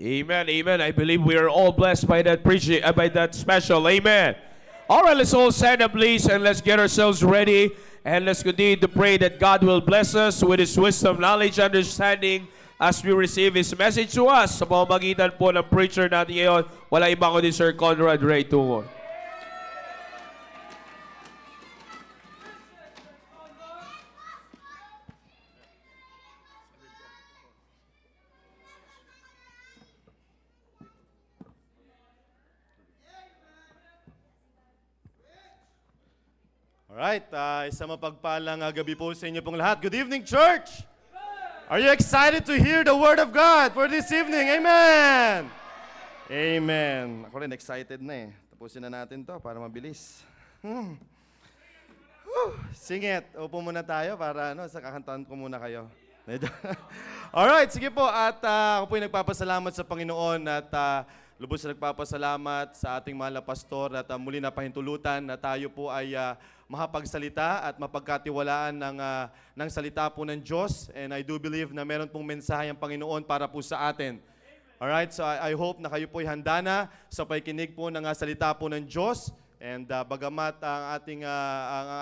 Amen, amen. I believe we are all blessed by that preaching, by that special. Amen. All right, let's all stand up, please, and let's get ourselves ready. And let's continue to pray that God will bless us with His wisdom, knowledge, understanding as we receive His message to us. Sa pamamagitan po ng preacher natin ngayon, wala iba kundi Sir Conrad Ray Tungo. Alright, isang mapagpalang gabi po sa inyo pong lahat. Good evening, church! Are you excited to hear the Word of God for this evening? Amen! Amen. Ako rin excited na eh. Tapusin na natin to para mabilis. Sing it. Upo muna tayo para sa kakantahan ko muna kayo. Alright, sige po. At ako po yung nagpapasalamat sa Panginoon at lubos na nagpapasalamat sa ating mahal na pastor at muli na pahintulutan na tayo po ay makapagsalita at mapagkatiwalaan ng salita po ng Diyos. And I do believe na meron pong mensahe ang Panginoon para po sa atin. Alright, so I hope na kayo po ay handa na sa pakikinig po ng salita po ng Diyos. And bagamat ang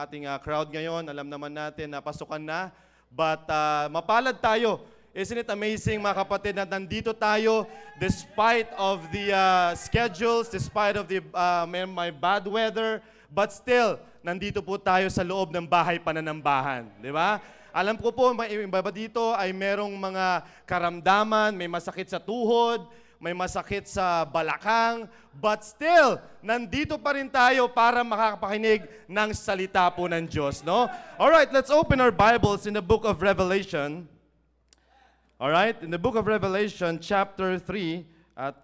ating crowd ngayon, alam naman natin na pasukan na. But mapalad tayo. Isn't it amazing mga kapatid na nandito tayo despite of the schedules, despite of the my bad weather, but still, nandito po tayo sa loob ng bahay pananambahan. Di ba? Alam ko po, may iba dito ay merong mga karamdaman, may masakit sa tuhod, may masakit sa balakang, but still, nandito pa rin tayo para makakapakinig ng salita po ng Diyos. No? Alright, let's open our Bibles in the book of Revelation. Alright, in the book of Revelation, chapter 3, at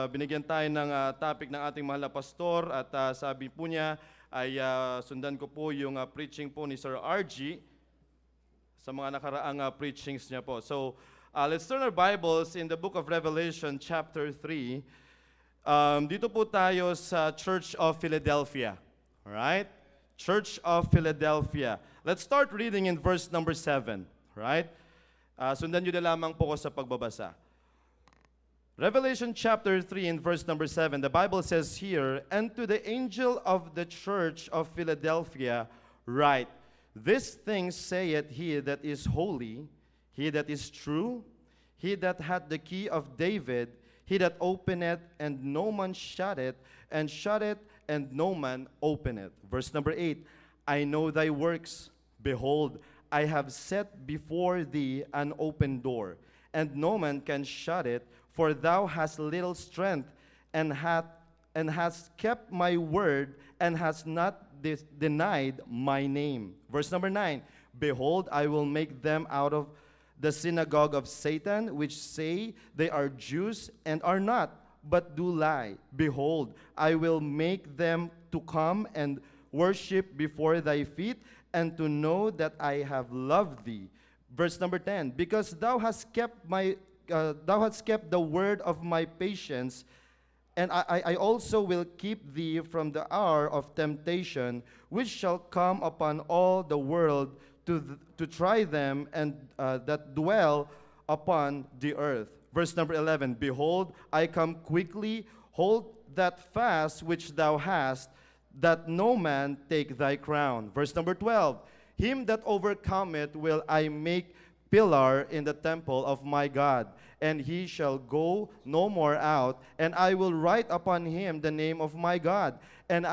binigyan tayo ng topic ng ating mahal na pastor at sabi po niya ay sundan ko po yung preaching po ni Sir RG sa mga nakaraang preachings niya po. So, let's turn our Bibles in the book of Revelation, chapter 3. Dito po tayo sa Church of Philadelphia. Alright? Church of Philadelphia. Let's start reading in verse number 7. Alright? Sundan nyo na lamang po ko sa pagbabasa. Revelation chapter 3 and verse number 7, the Bible says here, "And to the angel of the church of Philadelphia write, These things saith he that is holy, he that is true, he that hath the key of David, he that openeth, and no man shutteth, and shutteth, and no man openeth." Verse number 8, "I know thy works. Behold, I have set before thee an open door, and no man can shut it, for thou hast little strength, and hast kept my word, and hast not denied my name." Verse number 9, "Behold, I will make them out of the synagogue of Satan, which say they are Jews, and are not, but do lie. Behold, I will make them to come and worship before thy feet, and to know that I have loved thee." Verse number 10, "Because thou hast kept the word of my patience, and I also will keep thee from the hour of temptation, which shall come upon all the world to try them and that dwell upon the earth." Verse number 11, "Behold, I come quickly. Hold that fast which thou hast, that no man take thy crown." Verse number 12, "Him that overcometh will I make pillar in the temple of my God, and he shall go no more out, and I will write upon him the name of my God, and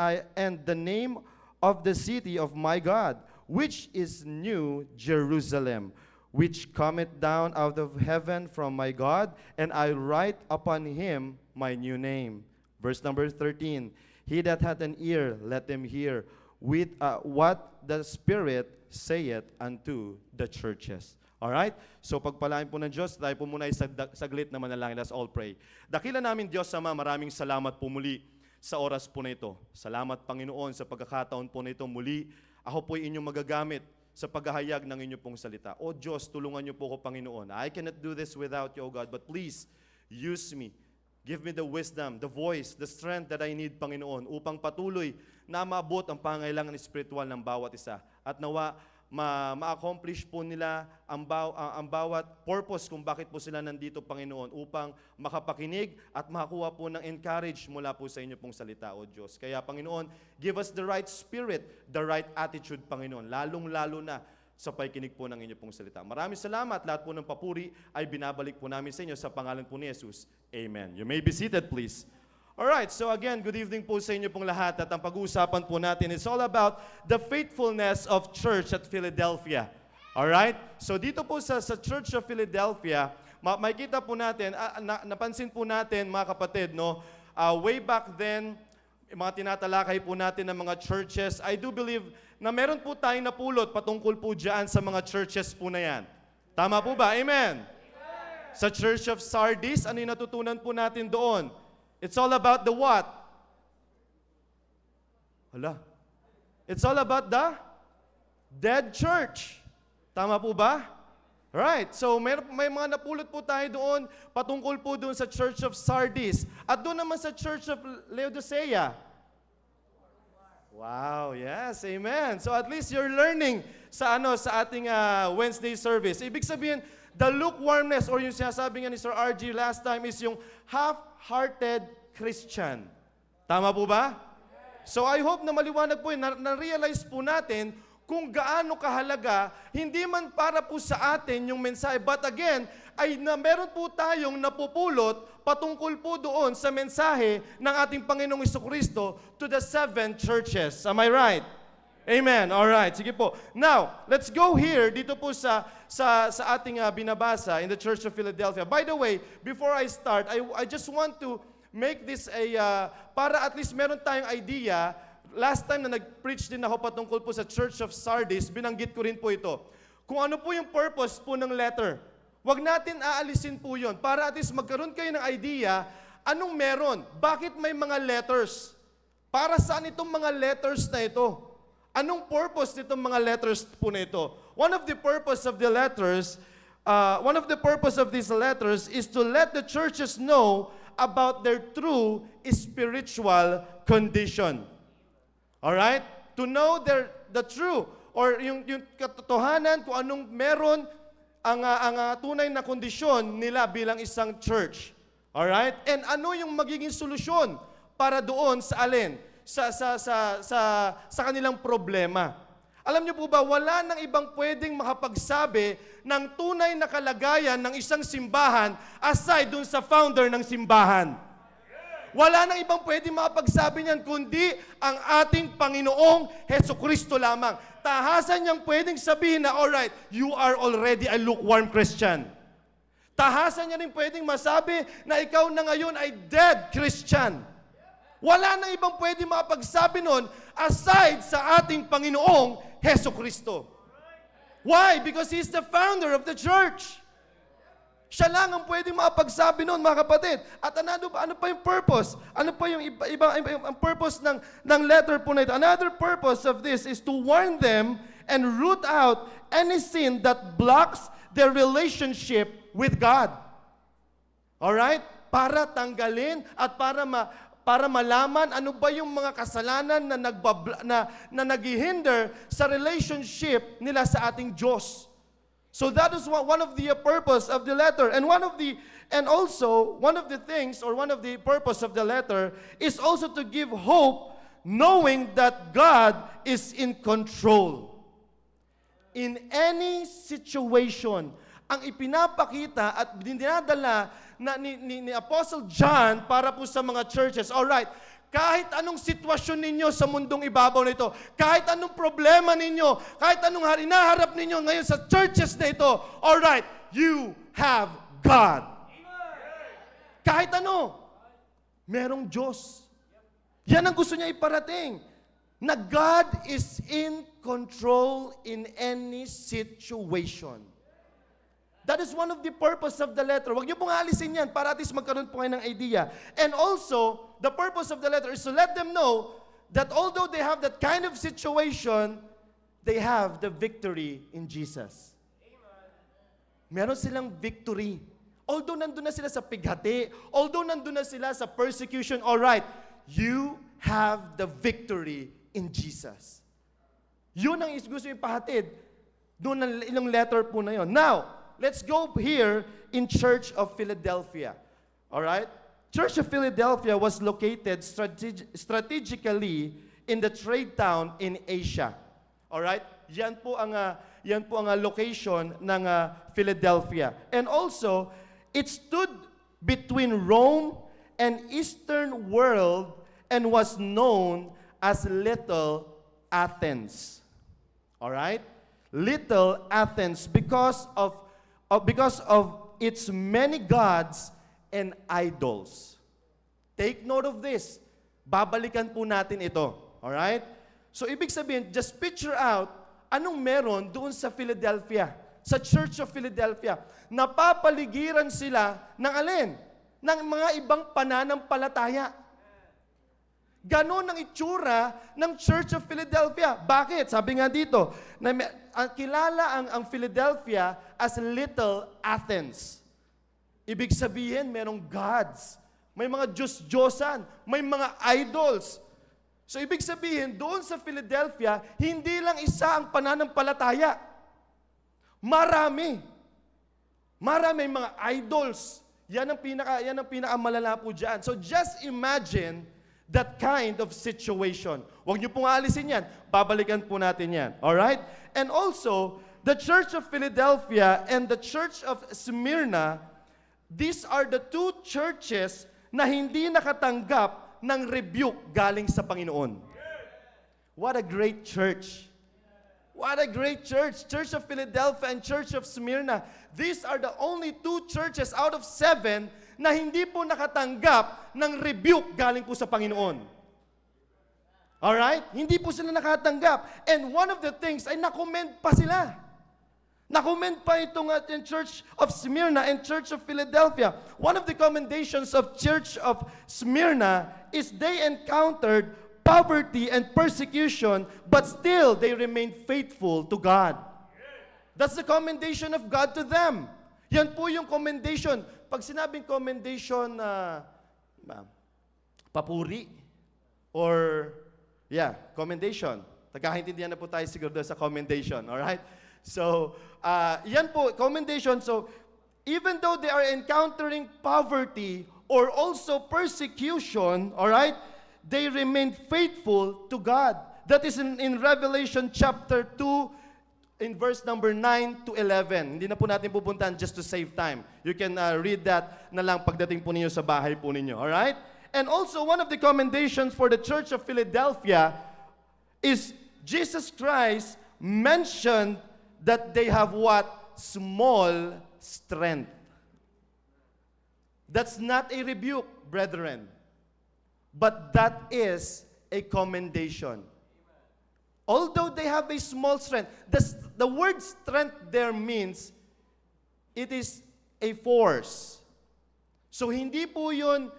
the name of the city of my God, which is New Jerusalem, which cometh down out of heaven from my God, and I write upon him my new name." Verse number 13, "He that hath an ear, let him hear with what the Spirit saith unto the churches." Alright? So pagpalain po ng Diyos, tayo po muna ay saglit na manalangin. Let's all pray. Dakila namin Diyos Ama, maraming salamat po muli sa oras po na ito. Salamat Panginoon sa pagkakataon po na ito muli. Ako po ay inyong magagamit sa paghahayag ng inyong pong salita. O Diyos, tulungan niyo po ko Panginoon. I cannot do this without you, O God, but please use me. Give me the wisdom, the voice, the strength that I need, Panginoon, upang patuloy na maabot ang pangailangan espiritual ng bawat isa. At nawa, ma-accomplish po nila ang bawat purpose kung bakit po sila nandito, Panginoon, upang makapakinig at makakuha po ng encourage mula po sa inyo pong salita, O Diyos. Kaya, Panginoon, give us the right spirit, the right attitude, Panginoon, lalong-lalo na sa pakikinig po ng inyo pong salita. Maraming salamat. Lahat po ng papuri ay binabalik po namin sa inyo sa pangalan po ni Jesus. Amen. You may be seated, please. Alright, so again, good evening po sa inyo pong lahat at ang pag-uusapan po natin is all about the faithfulness of church at Philadelphia. Alright? So dito po sa Church of Philadelphia, makikita po natin, napansin po natin mga kapatid, no, way back then, mga tinatalakay po natin ng mga churches, I do believe na meron po tayong napulot patungkol po dyan sa mga churches po na yan. Tama po ba? Amen? Sa Church of Sardis, ano yung natutunan po natin doon? It's all about the what? Hala. It's all about the dead church. Tama po ba? Right. So may mga napulot po tayo doon patungkol po doon sa Church of Sardis. At doon naman sa Church of Laodicea. Wow, yes, amen. So at least you're learning sa ating Wednesday service. Ibig sabihin, the lukewarmness or yung sinasabi nga ni Sir RG last time is yung half-hearted Christian. Tama po ba? So I hope na maliwanag po yun, na-realize po natin kung gaano kahalaga, hindi man para po sa atin yung mensahe, but again, ay na meron po tayong napupulot patungkol po doon sa mensahe ng ating Panginoong Jesucristo to the 7 churches. Am I right? Amen. All right. Sige po. Now, let's go here dito po sa ating binabasa in the Church of Philadelphia. By the way, before I start, I just want to make this para at least meron tayong idea. Last time na nag-preach din ako patungkol po sa Church of Sardis, binanggit ko rin po ito. Kung ano po yung purpose po ng letter. Huwag natin aalisin po yun para at least magkaroon kayo ng idea anong meron. Bakit may mga letters? Para saan itong mga letters na ito? Anong purpose nitong mga letters po na ito? One of the purpose of these letters is to let the churches know about their true spiritual condition. All right? To know the true or yung katotohanan kung anong meron ang tunay na kondisyon nila bilang isang church. All right? And ano yung magiging solusyon para doon sa alin? Sa kanilang problema. Alam niyo po ba, wala nang ibang pwedeng makapagsabi ng tunay na kalagayan ng isang simbahan aside dun sa founder ng simbahan. Wala nang ibang pwedeng makapagsabi niyan kundi ang ating Panginoong Hesukristo lamang. Tahasan niyang pwedeng sabihin na, alright, you are already a lukewarm Christian. Tahasan niya rin pwedeng masabi na ikaw na ngayon ay dead Christian. Wala nang ibang pwede makapagsabi nun aside sa ating Panginoong Hesukristo. Why? Because He's the founder of the church. Siya lang ang pwede makapagsabi nun, mga kapatid. At ano pa yung purpose? Ano pa yung ang purpose ng letter po na ito? Another purpose of this is to warn them and root out any sin that blocks their relationship with God. Alright? Para tanggalin at para malaman ano ba yung mga kasalanan na naghihinder sa relationship nila sa ating Diyos. So that is one of the purpose of the letter. And one of the things or one of the purpose of the letter is also to give hope knowing that God is in control. In any situation, ang ipinapakita at dinadala ni Apostle John para po sa mga churches. Alright, kahit anong sitwasyon ninyo sa mundong ibabaw nito, kahit anong problema ninyo, kahit anong hinaharap ninyo ngayon sa churches na ito, alright, you have God. Kahit ano, merong Diyos. Yan ang gusto niya iparating. Na God is in control in any situation. That is one of the purpose of the letter. Huwag niyo pong alisin yan para at least magkaroon po kayo ng idea. And also, the purpose of the letter is to let them know that although they have that kind of situation, they have the victory in Jesus. Meron silang victory. Although nandun na sila sa pighati, although nandun na sila sa persecution, all right, you have the victory in Jesus. Yun ang gusto yung pahatid Doon ang ilang letter po na yon. Now, let's go here in Church of Philadelphia. Alright? Church of Philadelphia was located strategically in the trade town in Asia. Alright? Yan po ang location ng Philadelphia. And also, it stood between Rome and Eastern world and was known as Little Athens. Alright? Little Athens because of its many gods and idols. Take note of this. Babalikan po natin ito. Alright? So, ibig sabihin, just picture out anong meron doon sa Philadelphia, sa Church of Philadelphia. Napapaligiran sila ng alin? Ng mga ibang pananampalataya. Ganon ang itsura ng Church of Philadelphia. Bakit? Sabi nga dito, kilala ang Philadelphia as Little Athens. Ibig sabihin, merong gods. May mga Diyos-Diyosan. May mga idols. So, ibig sabihin, doon sa Philadelphia, hindi lang isa ang pananampalataya. Marami. Maraming mga idols. Yan ang pinakamalala po dyan. So, just imagine that kind of situation. Huwag niyo pong aalisin yan. Babalikan po natin yan. Alright? And also, the Church of Philadelphia and the Church of Smyrna, these are the two churches na hindi nakatanggap ng rebuke galing sa Panginoon. What a great church. What a great church. Church of Philadelphia and Church of Smyrna. These are the only two churches out of 7 na hindi po nakatanggap ng rebuke galing po sa Panginoon. Alright? Hindi po sila nakatanggap. And one of the things ay nakomment pa sila. Nakomment pa itong Church of Smyrna and Church of Philadelphia. One of the commendations of Church of Smyrna is they encountered poverty and persecution, but still they remained faithful to God. That's the commendation of God to them. Yan po yung commendation. Pag sinabing commendation papuri or commendation. Nagkakaintindihan na po tayo siguro sa commendation, alright? So, yan po, commendation. So, even though they are encountering poverty or also persecution, alright, they remain faithful to God. That is in Revelation chapter 2, in verse number 9 to 11. Hindi na po natin pupuntahan just to save time. You can read that na lang pagdating po ninyo sa bahay po ninyo. Alright? And also, one of the commendations for the Church of Philadelphia is Jesus Christ mentioned that they have what? Small strength. That's not a rebuke, brethren. But that is a commendation. Although they have a small strength, the word strength there means it is a force. So hindi po yun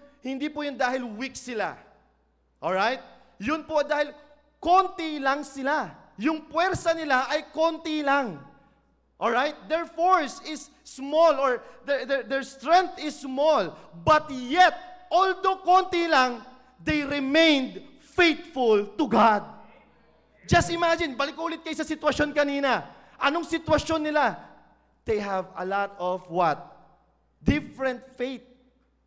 dahil weak sila. Alright? Yun po dahil konti lang sila. Yung puwersa nila ay konti lang. Alright? Their force is small or their strength is small. But yet, although konti lang, they remained faithful to God. Just imagine, balik ulit kayo sa sitwasyon kanina. Anong sitwasyon nila? They have a lot of what? Different faith.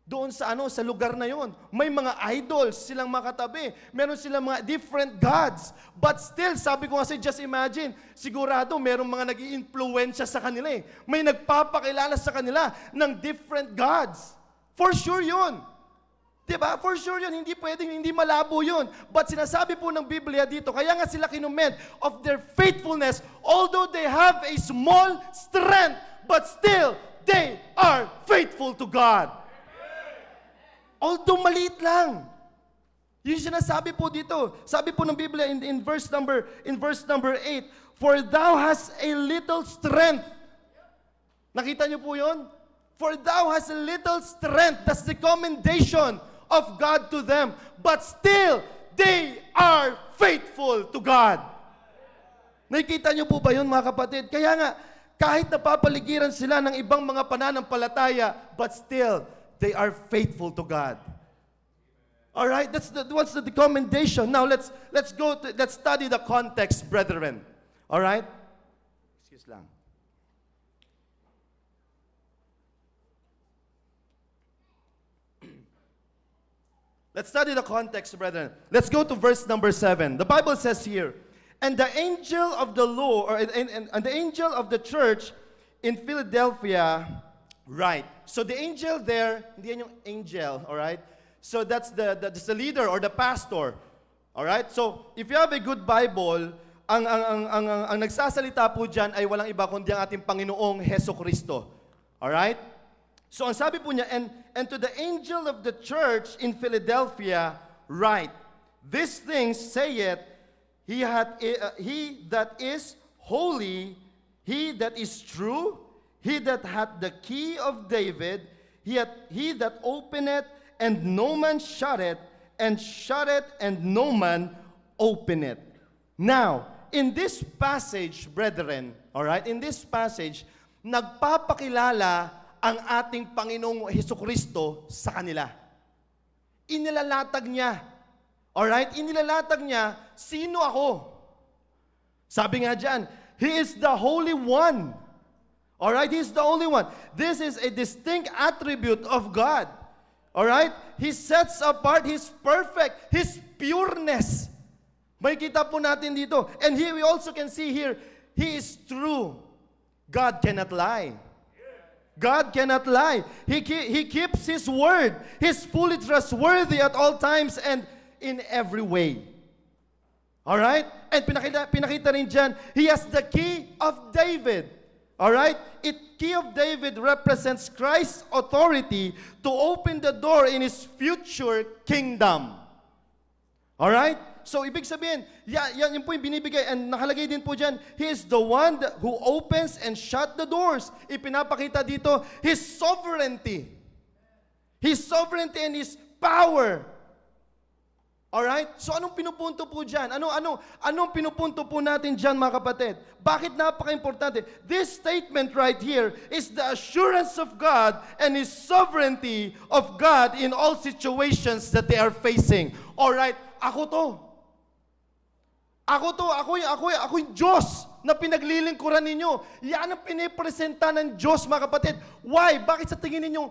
Doon sa sa lugar na yon. May mga idols silang makatabi. Meron silang mga different gods. But still, sabi ko kasi, just imagine, sigurado merong mga nag-i-influensya sa kanila eh. May nagpapakilala sa kanila ng different gods. For sure yun. Diba? For sure yun, hindi pwedeng, hindi malabo yun. But sinasabi po ng Biblia dito, kaya nga sila kinument of their faithfulness, although they have a small strength, but still, they are faithful to God. Although maliit lang. Yung sinasabi po dito, sabi po ng Biblia in verse number 8, for thou hast a little strength. Nakita niyo po yun? For thou hast a little strength. That's the commendation of God to them. But still, they are faithful to God. Nakikita niyo po ba yun, mga kapatid? Kaya nga, kahit napapaligiran sila ng ibang mga pananampalataya, but still, they are faithful to God. All right, that's the commendation. Now let's study the context, brethren. All right. Please lang. Let's study the context, brethren. Let's go to verse number 7. The Bible says here, and the angel of the Lord, and the angel of the church in Philadelphia, right? So the angel there, hindi yan yung angel, all right? So that's the leader or the pastor, all right? So if you have a good Bible, ang nagsasalita po dyan ay walang iba kundi ang ating Panginoong Heso Kristo, all right? So ang sabi po niya, and to the angel of the church in Philadelphia, write, these things saith he that is holy, he that is true, he that hath the key of David, he that openeth, and no man shutteth, and shutteth, and no man openeth. Now, in this passage, brethren, all right, in this passage, nagpapakilala ang ating Panginoong Hesukristo sa kanila. Inilalatag niya. Alright? Inilalatag niya, sino ako? Sabi nga dyan, He is the Holy One. Alright? He is the only one. This is a distinct attribute of God. Alright? He sets apart His perfect, His pureness. May kita po natin dito. And here we also can see here, He is true. God cannot lie. God cannot lie. He keeps His word. He's fully trustworthy at all times and in every way. Alright? And pinakita rin dyan, He has the key of David. Alright? Key of David represents Christ's authority to open the door in His future kingdom. Alright? So, ibig sabihin, yan po yung binibigay. And nakalagay din po dyan, He is the one who opens and shut the doors. Ipinapakita dito, His sovereignty. His sovereignty and His power. Alright? So, anong pinupunto po dyan? Anong pinupunto po natin dyan, mga kapatid? Bakit napaka-importante? This statement right here is the assurance of God and His sovereignty of God in all situations that they are facing. Alright? Ako yung Diyos na pinaglilingkuran ninyo. Yan ang pinipresenta ng Diyos, mga kapatid. Why? Bakit sa tingin ninyo,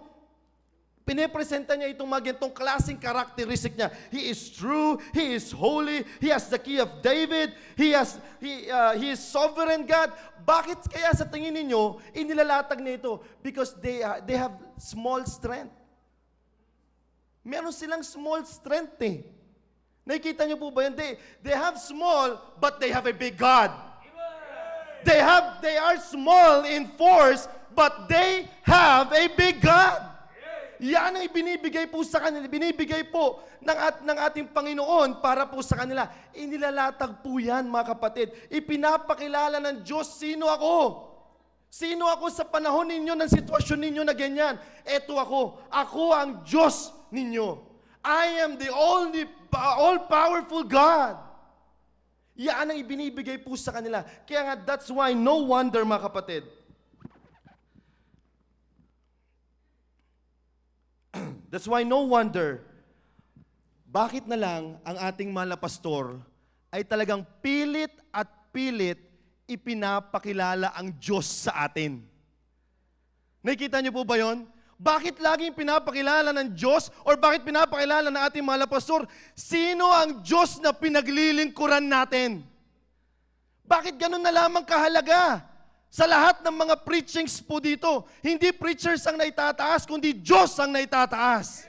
pinipresenta niya itong magintong klaseng karakteristik niya? He is true, He is holy, He has the key of David, He is sovereign God. Bakit kaya sa tingin ninyo, inilalatag niya ito? Because they have small strength. Meron silang small strength eh. Nakikita niyo po ba yan? They have small, but they have a big God. They are small in force, but they have a big God. Yan ang ibinibigay po sa kanila. Binibigay po ng ating Panginoon para po sa kanila. Inilalatag po yan, mga kapatid. Ipinapakilala ng Diyos, sino ako? Sino ako sa panahon ninyo, ng sitwasyon ninyo na ganyan? Eto ako. Ako ang Diyos ninyo. I am the only all-powerful God. Yan ang ibinibigay po sa kanila. Kaya nga, that's why no wonder, mga kapatid. That's why no wonder, bakit na lang ang ating mga pastor ay talagang pilit at pilit ipinapakilala ang Diyos sa atin. Nakikita niyo po ba yon? Bakit laging pinapakilala ng Diyos or bakit pinapakilala ng ating mga pastor? Sino ang Diyos na pinaglilingkuran natin? Bakit ganun na lamang kahalaga? Sa lahat ng mga preachings po dito, hindi preachers ang naitataas, kundi Diyos ang naitataas.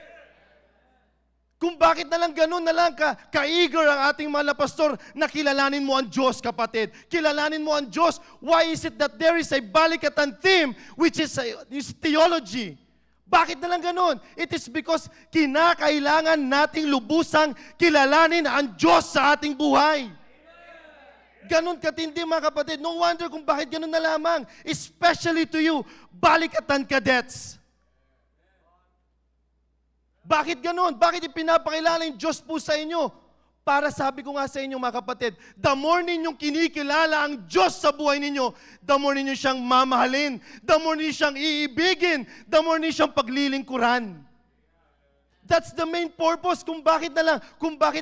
Kung bakit na lang ganun na lang ka-eager ang ating mga pastor na kilalanin mo ang Diyos, kapatid. Kilalanin mo ang Diyos. Why is it that there is a balikatan theme which is theology? Bakit na lang ganun? It is because kinakailangan nating lubusang kilalanin ang Diyos sa ating buhay. Ganon katindi, mga kapatid. No wonder kung bakit ganon na lamang. Especially to you, balikatan cadets. Bakit ganon? Bakit ipinapakilala yung Diyos po sa inyo? Para sabi ko nga sa inyo, mga kapatid, the more ninyong kinikilala ang Diyos sa buhay ninyo, the more ninyo siyang mamahalin, the more ninyo siyang iibigin, the more ninyo siyang paglilingkuran. That's the main purpose kung bakit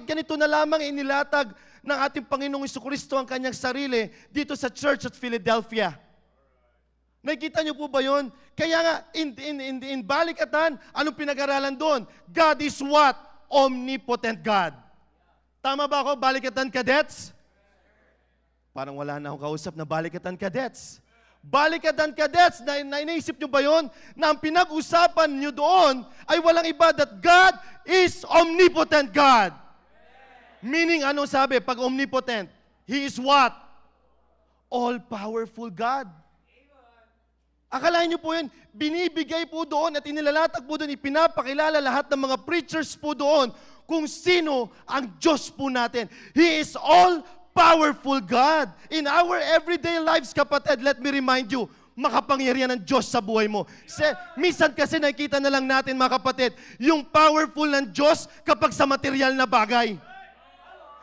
ganito na lamang inilatag ng ating Panginoong Jesucristo ang kanyang sarili dito sa Church at Philadelphia. Nakikita niyo po ba yun? Kaya nga, in Balikatan, anong pinag-aralan doon? God is what? Omnipotent God. Tama ba ako, Balikatan Cadets? Parang wala na akong kausap na Balikatan Cadets. Balikatan Cadets, naisip nyo ba yun? Na ang pinag-usapan nyo doon ay walang iba that God is omnipotent God. Meaning, anong sabi? Pag omnipotent, He is what? All-powerful God. Akalain nyo po yun, binibigay po doon at inilalatag po doon, ipinapakilala lahat ng mga preachers po doon kung sino ang Diyos po natin. He is all-powerful God. In our everyday lives, kapatid, let me remind you, makapangyarihan ng Diyos sa buhay mo. Minsan kasi nakikita na lang natin, mga kapatid, yung powerful ng Diyos kapag sa material na bagay.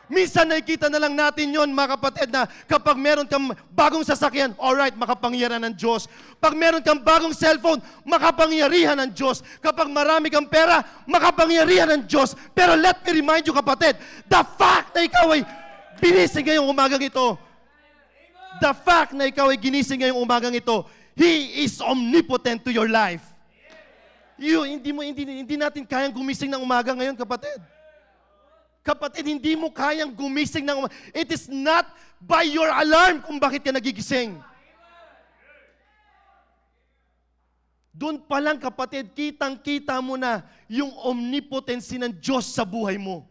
Minsan nakikita na lang natin yon, mga kapatid, na kapag meron kang bagong sasakyan, alright, makapangyarihan ng Diyos. Pag meron kang bagong cellphone, makapangyarihan ng Diyos. Kapag marami kang pera, makapangyarihan ng Diyos. Pero let me remind you, kapatid, the fact na ikaw ay ginising ngayong umagang ito, the fact na ikaw ay ginising ngayong umagang ito, He is omnipotent to your life. Hindi natin kayang gumising ng umaga ngayon, kapatid. Kapatid, hindi mo kayang gumising ng umaga. It is not by your alarm kung bakit ka nagigising. Doon pa lang, kapatid, kitang-kita mo na yung omnipotency ng Diyos sa buhay mo.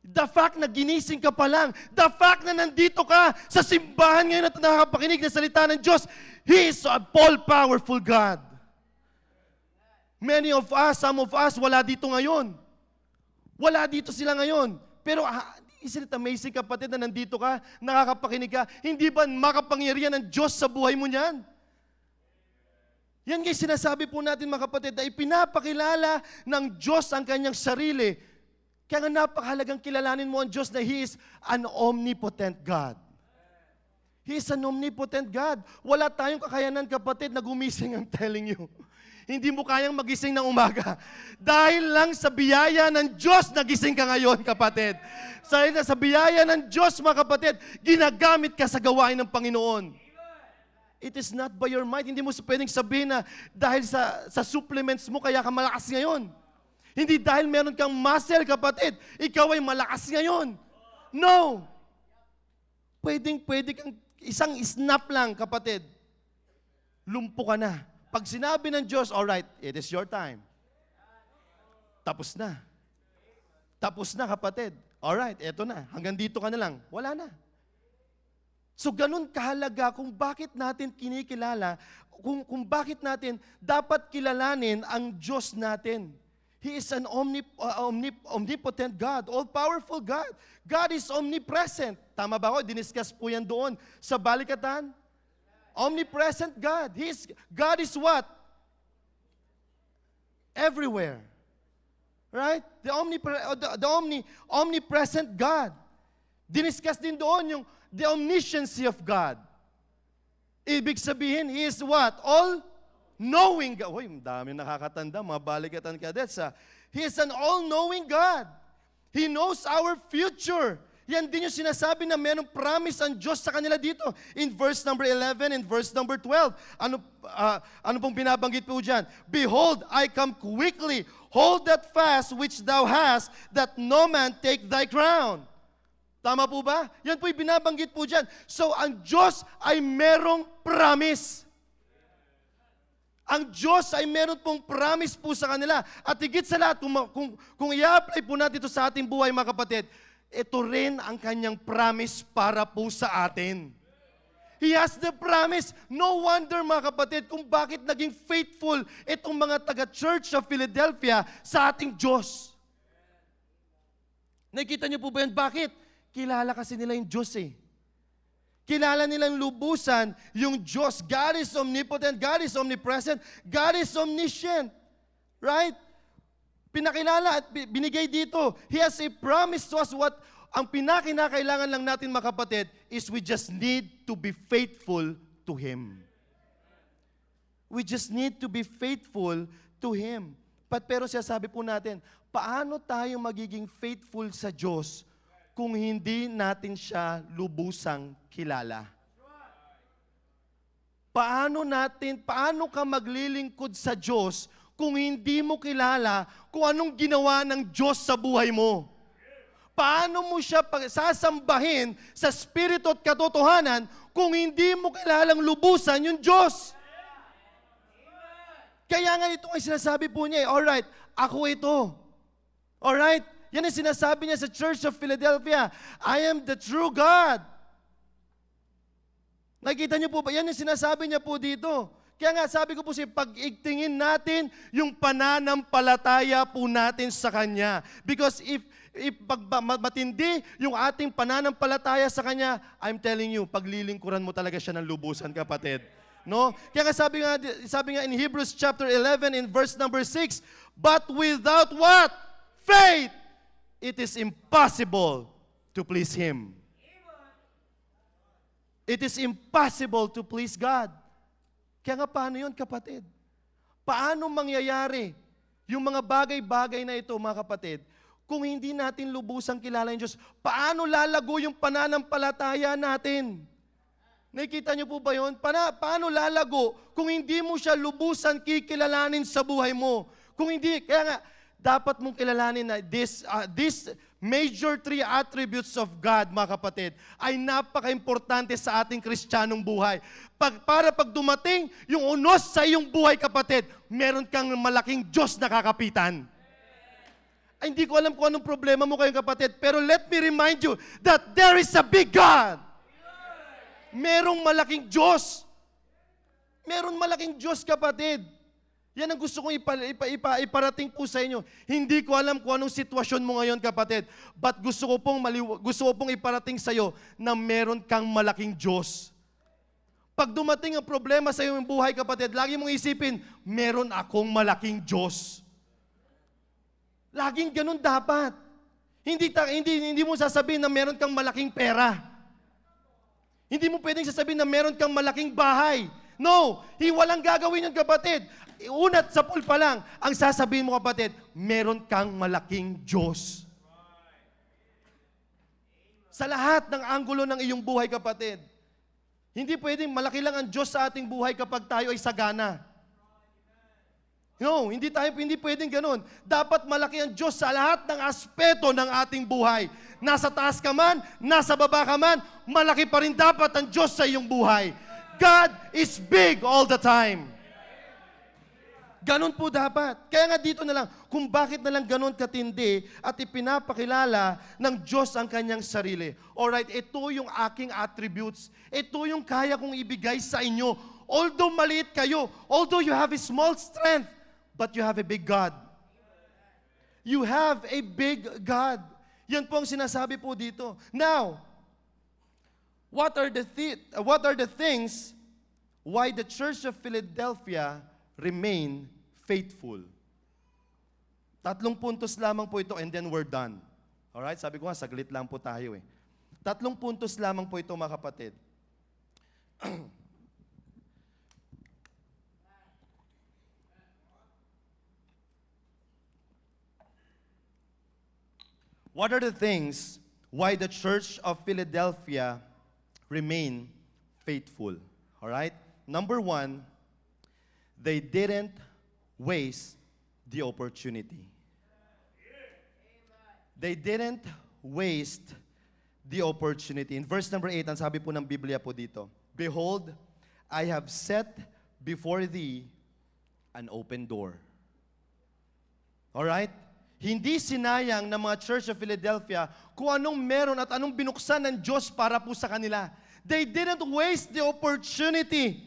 The fact na ginising ka pa lang, the fact na nandito ka sa simbahan ngayon at nakakapakinig ng salita ng Diyos, He is a all-powerful God. Many of us, some of us, wala dito ngayon. Wala dito sila ngayon. Pero isn't it amazing, kapatid, na nandito ka, nakakapakinig ka, hindi ba makapangyarihan ng Diyos sa buhay mo niyan? Yan guys, sinasabi po natin, mga kapatid, na ipinapakilala ng Diyos ang kanyang sarili. Kaya nga napakahalagang kilalanin mo ang Diyos na He is an omnipotent God. He is an omnipotent God. Wala tayong kakayanan, kapatid, na gumising, I'm telling you. Hindi mo kayang magising ng umaga. Dahil lang sa biyaya ng Diyos, nagising ka ngayon, kapatid. Sa biyaya ng Diyos, mga kapatid, ginagamit ka sa gawain ng Panginoon. It is not by your might. Hindi mo pwedeng sabihin na dahil sa supplements mo, kaya ka malakas ngayon. Hindi dahil meron kang muscle, kapatid, ikaw ay malakas ngayon. No! Pwede kang isang snap lang, kapatid. Lumpo ka na. Pag sinabi ng Diyos, alright, it is your time. Tapos na. Tapos na, kapatid. Alright, eto na. Hanggang dito ka na lang. Wala na. So, ganun kahalaga kung bakit natin kinikilala, kung bakit natin dapat kilalanin ang Diyos natin. He is an omnipotent God, all-powerful God. God is omnipresent. Tama ba ako? Diniscuss po yan doon sa Balikatan. Omnipresent God. God is what? Everywhere. Right? The omnipresent God. Diniscuss din doon yung the omnisciency of God. Ibig sabihin, He is what? All-knowing God. Uy, dami nakakatanda, mga Balikatan Cadets. He is an all-knowing God. He knows our future. Yan din yung sinasabi na mayroong promise ang Diyos sa kanila dito. In verse number 11 and verse number 12. Ano pong binabanggit po dyan? Behold, I come quickly. Hold that fast which thou hast, that no man take thy crown. Tama po ba? Yan po yung binabanggit po dyan. So, ang Diyos ay merong promise. Ang Diyos ay meron pong promise po sa kanila. At higit sa lahat, kung i-apply po natin ito sa ating buhay, mga kapatid, ito rin ang kanyang promise para po sa atin. He has the promise. No wonder, mga kapatid, kung bakit naging faithful itong mga taga-church sa Philadelphia sa ating Diyos. Nakikita niyo po ba yan? Bakit? Kilala kasi nila yung Diyos eh. Kilala nilang lubusan yung Diyos. God is omnipotent, God is omnipresent, God is omniscient. Right? Pinakilala at binigay dito. He has a promise to us. What ang pinakinakailangan lang natin, mga kapatid, is we just need to be faithful to Him. We just need to be faithful to Him. Pero sabi po natin, paano tayo magiging faithful sa Diyos kung hindi natin siya lubusang kilala? paano ka maglilingkod sa Diyos kung hindi mo kilala kung anong ginawa ng Diyos sa buhay mo? Paano mo siya sasambahin sa spirito at katotohanan kung hindi mo kilalang lubusan yung Diyos? Kaya nga ito ay sinasabi po niya, alright, ako ito. Alright? Yan ang sinasabi niya sa Church of Philadelphia. I am the true God. Nakikita niyo po ba? Yan ang sinasabi niya po dito. Kaya nga sabi ko po pag-igtingin natin yung pananampalataya po natin sa Kanya. Because if matindi yung ating pananampalataya sa Kanya, I'm telling you, paglilingkuran mo talaga siya ng lubusan, kapatid. No? Kaya nga sabi nga in Hebrews chapter 11 in verse number 6, but without what? Faith! It is impossible to please Him. It is impossible to please God. Kaya nga paano yun, kapatid? Paano mangyayari yung mga bagay-bagay na ito, mga kapatid, kung hindi natin lubusang kilala yung Diyos? Paano lalago yung pananampalataya natin? Nakikita niyo po ba yun? Paano lalago kung hindi mo siya lubusan kikilalanin sa buhay mo? Kung hindi, kaya nga, dapat mong kilalanin na this major three attributes of God, mga kapatid, ay napaka-importante sa ating Kristiyanong buhay. Para pag dumating yung unos sa iyong buhay, kapatid, meron kang malaking Diyos na kakapitan. Ay, hindi ko alam kung anong problema mo kayong kapatid, pero let me remind you that there is a big God. Merong malaking Diyos. Meron malaking Diyos, kapatid. Yan ang gusto kong iparating po sa inyo. Hindi ko alam kung anong sitwasyon mo ngayon, kapatid. But gusto ko pong iparating sa iyo na meron kang malaking Diyos. Pag dumating ang problema sa iyong buhay, kapatid, lagi mong isipin, meron akong malaking Diyos. Laging ganun dapat. Hindi mo sasabihin na meron kang malaking pera. Hindi mo pwedeng sasabihin na meron kang malaking bahay. No, walang gagawin yun, kapatid. Unat sa pool pa lang, ang sasabihin mo, kapatid, meron kang malaking Diyos. Sa lahat ng anggulo ng iyong buhay, kapatid, hindi pwedeng malaki lang ang Diyos sa ating buhay kapag tayo ay sagana. No, hindi pwedeng ganun. Dapat malaki ang Diyos sa lahat ng aspeto ng ating buhay. Nasa taas ka man, nasa baba ka man, malaki pa rin dapat ang Diyos sa iyong buhay. God is big all the time. Ganon po dapat. Kaya nga dito na lang, kung bakit na lang ganon katindi at ipinapakilala ng Diyos ang kanyang sarili. Alright, ito yung aking attributes. Ito yung kaya kong ibigay sa inyo. Although maliit kayo, although you have a small strength, but you have a big God. You have a big God. Yan po ang sinasabi po dito. Now, what are the things why the Church of Philadelphia remain faithful? 3 puntos lamang po ito and then we're done. Alright? Sabi ko nga, saglit lang po tayo eh. 3 puntos lamang po ito, mga kapatid. What are the things why the Church of Philadelphia remain faithful? Alright? Number 1, they didn't waste the opportunity. They didn't waste the opportunity. In verse number 8, ang sabi po ng Biblia po dito, behold, I have set before thee an open door. Alright? Hindi sinayang ng mga Church of Philadelphia kung anong meron at anong binuksan ng Diyos para po sa kanila. They didn't waste the opportunity.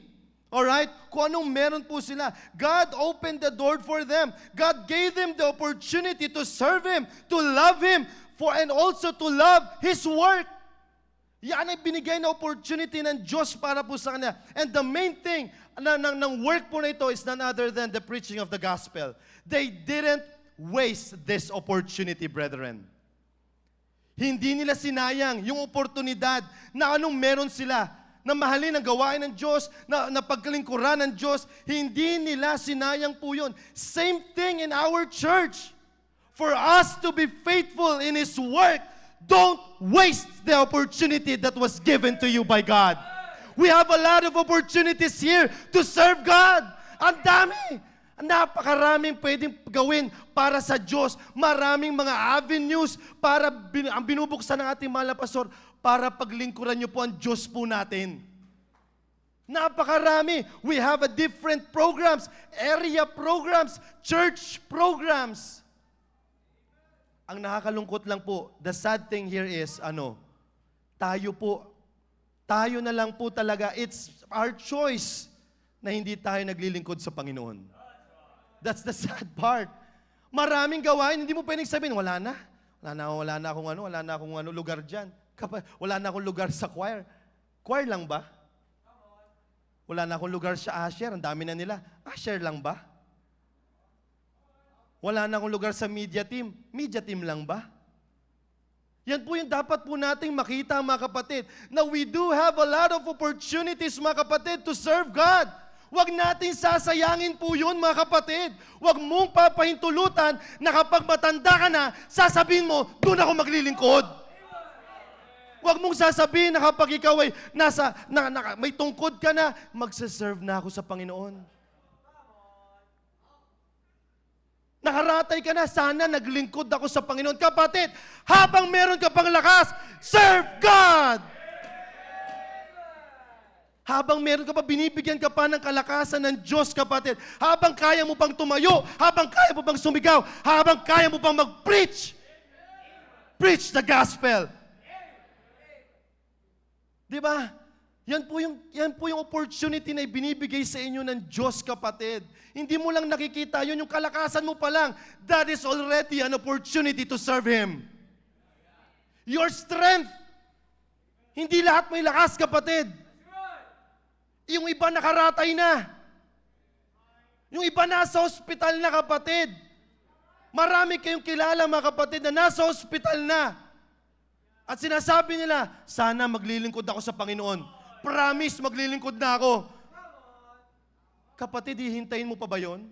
Alright? Kung anong meron po sila. God opened the door for them. God gave them the opportunity to serve Him, to love Him, and also to love His work. Yan ay binigay na opportunity ng Diyos para po sa kanila. And the main thing ng work po na ito is none other than the preaching of the gospel. They didn't waste this opportunity, brethren. Hindi nila sinayang yung oportunidad na anong meron sila, na mahalin ang gawain ng Diyos, na pagkalingkuran ng Diyos. Hindi nila sinayang po yun. Same thing in our church. For us to be faithful in His work, don't waste the opportunity that was given to you by God. We have a lot of opportunities here to serve God. Ang dami. Napakaraming pwedeng gawin para sa Diyos. Maraming mga avenues para ang binubuksan ng ating mahal na pastor para paglingkuran niyo po ang Diyos po natin. Napakarami. We have a different programs, area programs, church programs. Ang nakakalungkot lang po, the sad thing here is, tayo na lang po talaga, it's our choice na hindi tayo naglilingkod sa Panginoon. That's the sad part. Maraming gawain, hindi mo pwedeng sabihin, wala na akong lugar dyan. Wala na akong lugar sa choir. Choir lang ba? Wala na akong lugar sa usher, ang dami na nila. Usher lang ba? Wala na akong lugar sa media team lang ba? Yan po yung dapat po nating makita, mga kapatid, na we do have a lot of opportunities, mga kapatid, to serve God. Huwag natin sasayangin po yun, mga kapatid. Huwag mong papahintulutan na kapag matanda ka na, sasabihin mo, doon ako maglilingkod. Huwag mong sasabihin na kapag ikaw ay may tungkod ka na, magsaserve na ako sa Panginoon. Nakaratay ka na, sana naglingkod ako sa Panginoon. Kapatid, habang meron ka pang lakas, serve God! Habang meron ka pa, binibigyan ka pa ng kalakasan ng Diyos, kapatid. Habang kaya mo pang tumayo, habang kaya mo pang sumigaw, habang kaya mo pang mag-preach. Preach the gospel. Di ba? Yan po yung opportunity na ibinibigay sa inyo ng Diyos, kapatid. Hindi mo lang nakikita yun, yung kalakasan mo pa lang. That is already an opportunity to serve Him. Your strength. Hindi lahat may lakas, kapatid. Yung iba nakaratay na. Yung iba nasa hospital na, kapatid. Marami kayong kilala, mga kapatid, na nasa hospital na. At sinasabi nila, sana maglilingkod ako sa Panginoon. Promise, maglilingkod na ako. Kapatid, hihintayin mo pa ba yun?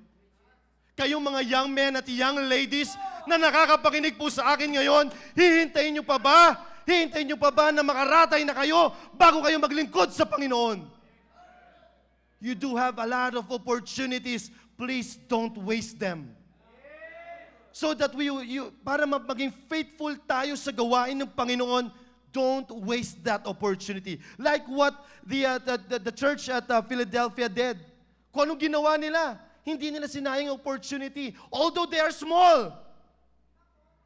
Kayong mga young men at young ladies na nakakapakinig po sa akin ngayon, hihintayin nyo pa ba? Hihintayin nyo pa ba na makaratay na kayo bago kayo maglingkod sa Panginoon? You do have a lot of opportunities. Please don't waste them. So that para maging faithful tayo sa gawain ng Panginoon, don't waste that opportunity. Like what the church at Philadelphia did. Kung anong ginawa nila, hindi nila sinayang opportunity. Although they are small.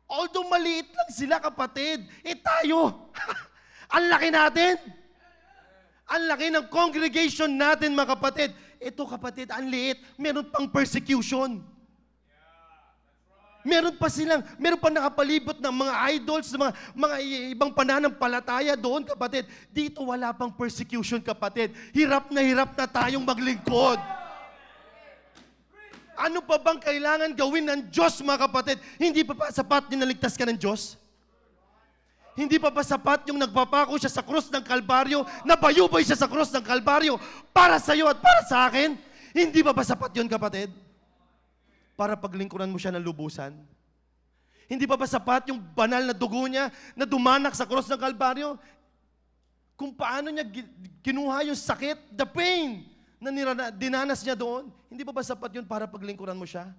Although maliit lang sila, kapatid. Tayo, ang laki natin. Ang laki ng congregation natin, mga kapatid. Ito, kapatid, ang liit. Meron pang persecution. Meron pa nakapalibot ng mga idols, mga ibang pananampalataya doon, kapatid. Dito wala pang persecution, kapatid. Hirap na tayong maglingkod. Ano pa bang kailangan gawin ng Diyos, mga kapatid? Hindi pa sapat yung naligtas ka ng Diyos? Hindi pa ba sapat yung nagpapako siya sa krus ng Kalbaryo, nabayubay siya sa krus ng Kalbaryo para sa iyo at para sa akin? Hindi pa ba sapat yun, kapatid? Para paglingkuran mo siya ng lubusan? Hindi pa ba sapat yung banal na dugo niya na dumanak sa krus ng Kalbaryo? Kung paano niya kinuha yung sakit, the pain na dinanas niya doon, hindi pa ba sapat yun para paglingkuran mo siya?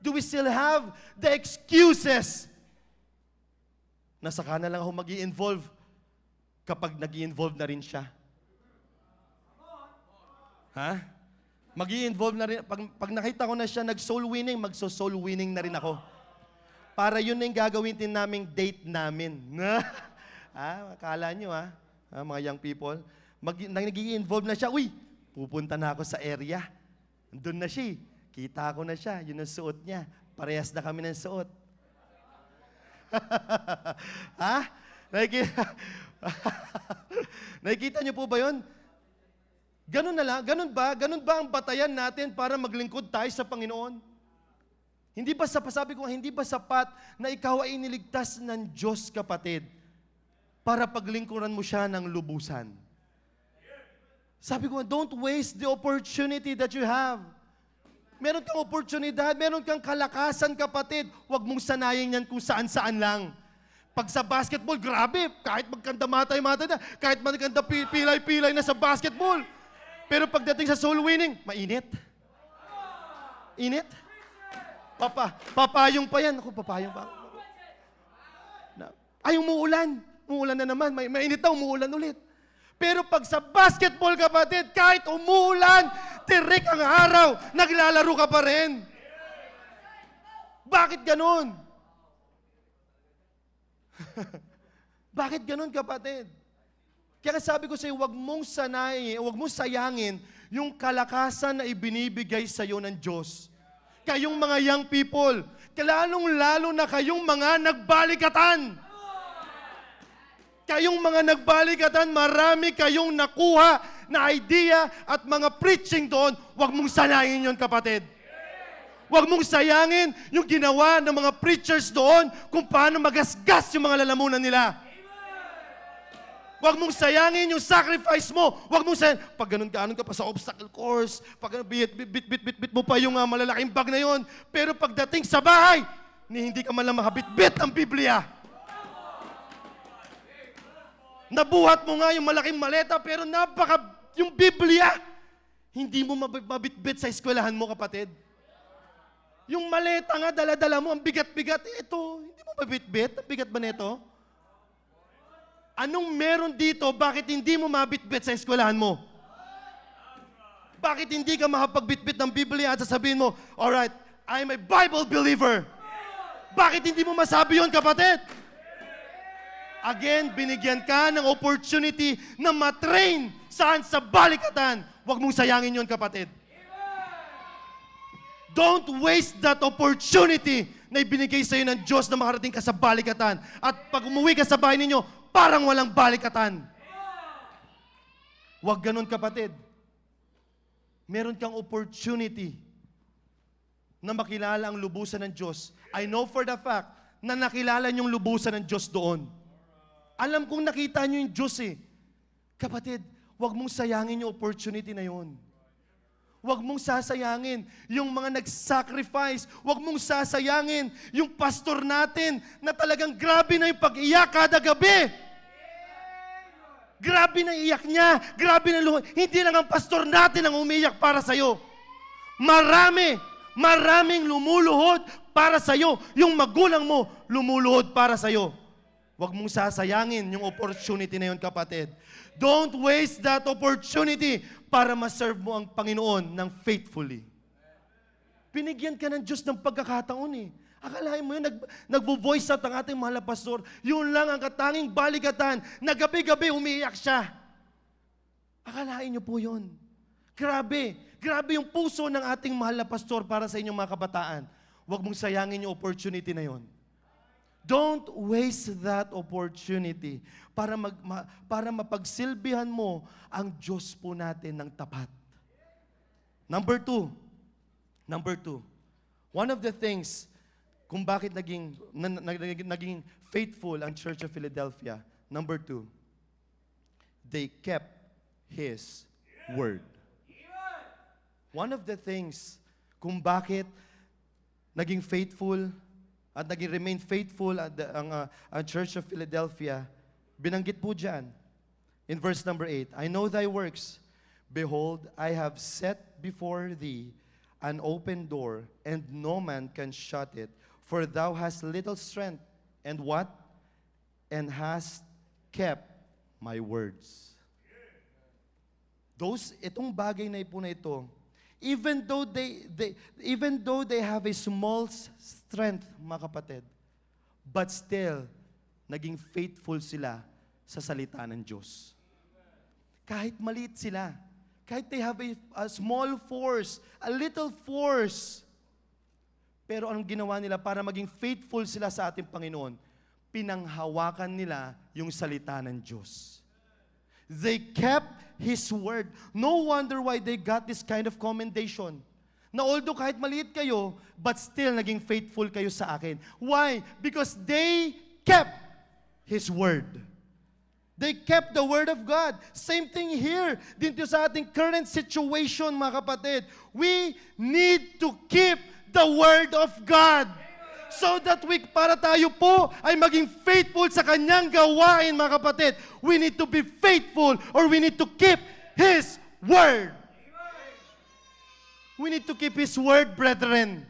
Do we still have the excuses na saka na lang ako mag-i-involve kapag nag-i-involve na rin siya? Ha? Mag-i-involve na rin. Pag nakita ko na siya nag-soul winning, magso-soul winning na rin ako. Para yun na yung gagawin din naming date namin. Akala nyo mga young people. Nag-i-involve na siya, uy, pupunta na ako sa area. Doon na siya. Kita ko na siya. Yun ang suot niya. Parehas na kami ng suot. Ha? Nakikita niyo po ba yun? Ganun na lang? Ganun ba ang batayan natin para maglingkod tayo sa Panginoon? Hindi ba sapat na ikaw ay iniligtas ng Diyos, kapatid, para paglingkuran mo siya ng lubusan? Sabi ko, don't waste the opportunity that you have. Meron kang oportunidad, meron kang kalakasan, kapatid. Huwag mong sanayin yan kung saan-saan lang. Pag sa basketball, grabe, kahit magkanda matay na, kahit magkanda pilay-pilay na sa basketball. Pero pagdating sa soul winning, mainit. Init. Papayong pa yan. Ako, papayong pa. Ay, umuulan. Umuulan na naman. Mainit na, umuulan ulit. Pero pag sa basketball, kapatid, kahit umuulan, tirik ang araw, naglalaro ka pa rin. Bakit ganon? Bakit ganon, kapatid? Kaya sabi ko sa'yo, huwag mong sayangin yung kalakasan na ibinibigay sa'yo ng Diyos. Kayong mga young people, lalong-lalo na kayong mga nagbalikatan. Kayong mga nagbalikatan, marami kayong nakuha na idea at mga preaching doon, huwag mong sayangin yon, kapatid. Huwag mong sayangin yung ginawa ng mga preachers doon kung paano magasgas yung mga lalamunan nila. Huwag mong sayangin yung sacrifice mo. Huwag mong sayangin. Pag ganun ka pa sa obstacle course, pag bit mo pa yung malalaking bag na yon. Pero pagdating sa bahay, hindi ka man lang makabit-bit ang Biblia. Nabuhat mo nga yung malaking maleta, pero yung Biblia, hindi mo mabit-bit sa eskwelahan mo, kapatid. Yung maleta nga, dala-dala mo, ang bigat-bigat. Ito, hindi mo mabit-bit? Ang bigat ba nito? Anong meron dito? Bakit hindi mo mabit-bit sa eskwelahan mo? Bakit hindi ka makapagbit-bit ng Biblia at sasabihin mo, alright, I'm a Bible believer. Bakit hindi mo masabi yon, kapatid? Again, binigyan ka ng opportunity na matrain saan sa balikatan. Huwag mong sayangin yon, kapatid. Don't waste that opportunity na ibinigay sa'yo ng Diyos na makarating ka sa balikatan. At pag umuwi ka sa bahay ninyo, parang walang balikatan. Huwag ganun, kapatid. Meron kang opportunity na makilala ang lubusan ng Diyos. I know for the fact na nakilala niyong lubusan ng Diyos doon. Alam kong nakita niyo yung Diyos eh. Kapatid, huwag mong sayangin yung opportunity na yun. Huwag mong sasayangin yung mga nag-sacrifice. Huwag mong sasayangin yung pastor natin na talagang grabe na yung pag-iyak kada gabi. Grabe na iyak niya. Grabe na luha. Hindi lang ang pastor natin ang umiyak para sa'yo. Maraming lumuluhod para sa'yo. Yung magulang mo, lumuluhod para sa'yo. Huwag mong sasayangin yung opportunity na yun, kapatid. Don't waste that opportunity para ma-serve mo ang Panginoon ng faithfully. Binigyan ka ng Diyos ng pagkakataon eh. Akalain mo yun, nagvo-voice out ang ating mahal na pastor, yun lang ang katanging balikatan, na gabi-gabi umiiyak siya. Akalain niyo po yun. Grabe yung puso ng ating mahal na pastor para sa inyong mga kabataan. Huwag mong sayangin yung opportunity na yun. Don't waste that opportunity para mapagsilbihan mo ang Diyos po natin ng tapat. Number two, one of the things kung bakit naging faithful ang Church of Philadelphia, number 2, they kept His word. One of the things kung bakit naging faithful at remain faithful ang Church of Philadelphia, binanggit po dyan. In verse number 8, I know thy works. Behold, I have set before thee an open door, and no man can shut it. For thou hast little strength, and what? And hast kept my words. Itong bagay na ito, even though they have a small strength, mga kapatid, but still, naging faithful sila sa salita ng Diyos. Kahit maliit sila, kahit they have a small force, a little force, pero anong ginawa nila para maging faithful sila sa ating Panginoon? Pinanghawakan nila yung salita ng Diyos. They kept His word. No wonder why they got this kind of commendation. Na although kahit maliit kayo, but still naging faithful kayo sa akin. Why? Because they kept His word. They kept the word of God. Same thing here. Dito sa ating current situation, mga kapatid. We need to keep the word of God. So that para tayo po ay maging faithful sa kanyang gawain, mga kapatid, we need to be faithful or we need to keep His Word. We need to keep His Word, brethren.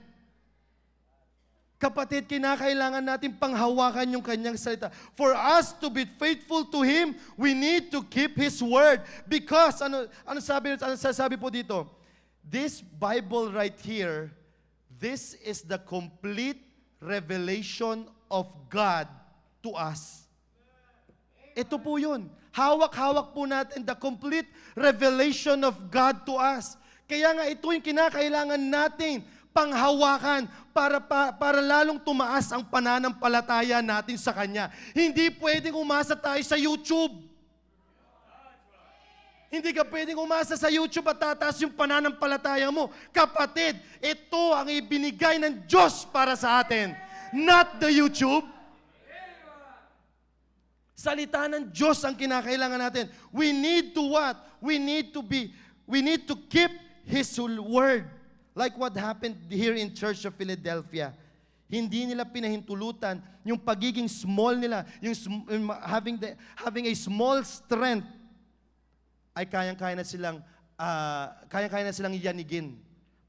Kapatid, kinakailangan natin panghawakan yung kanyang salita. For us to be faithful to Him, we need to keep His Word. Because, ano sabi po dito? This Bible right here, this is the complete revelation of God to us. Ito po yun. Hawak-hawak po natin the complete revelation of God to us. Kaya nga ito yung kinakailangan natin panghawakan para lalong tumaas ang pananampalataya natin sa Kanya. Hindi pwedeng umasa tayo sa YouTube. Hindi ka pwedeng umasa sa YouTube at tataas yung pananampalataya mo. Kapatid, ito ang ibinigay ng Diyos para sa atin. Not the YouTube. Salita ng Diyos ang kinakailangan natin. We need to what? We need to keep His Word. Like what happened here in Church of Philadelphia. Hindi nila pinahintulutan yung pagiging small nila, yung having a small strength ay kayang-kaya na silang yanigin.